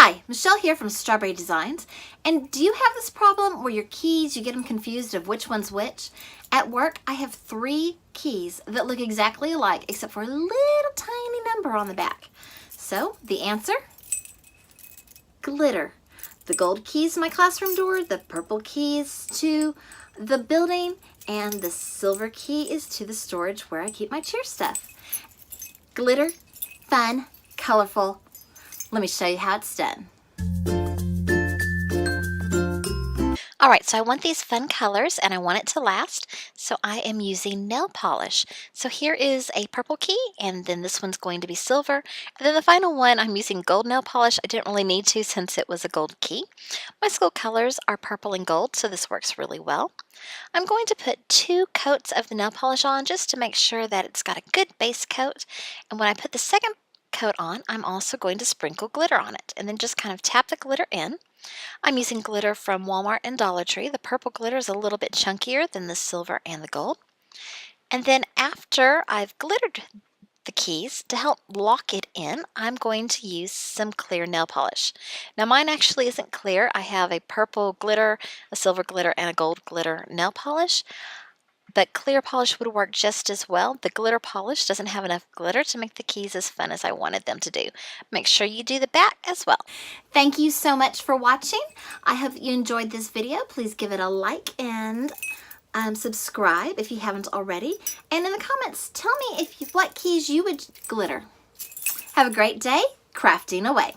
Hi, Michelle here from Straw-Bearie Designs. And do you have this problem where your keys, you get them confused of which one's which? At work, I have 3 keys that look exactly alike except for a little tiny number on the back. So the answer? Glitter. The gold keys to my classroom door, the purple keys to the building, and the silver key is to the storage where I keep my cheer stuff. Glitter, fun, colorful. Let me show you how it's done. All right, so I want these fun colors and I want it to last, so I am using nail polish. So here is a purple key, and then this one's going to be silver. And then the final one, I'm using gold nail polish. I didn't really need to since it was a gold key. My school colors are purple and gold, so this works really well. I'm going to put 2 coats of the nail polish on just to make sure that it's got a good base coat. And when I put the second coat on, I'm also going to sprinkle glitter on it and then just kind of tap the glitter in. I'm using glitter from Walmart and Dollar Tree. The purple glitter is a little bit chunkier than the silver and the gold. And then after I've glittered the keys, to help lock it in, I'm going to use some clear nail polish. Now mine actually isn't clear. I have a purple glitter, a silver glitter, and a gold glitter nail polish. But clear polish would work just as well. The glitter polish doesn't have enough glitter to make the keys as fun as I wanted them to do. Make sure you do the back as well. Thank you so much for watching. I hope you enjoyed this video. Please give it a like and subscribe if you haven't already. And in the comments, tell me what keys you would glitter. Have a great day, crafting away.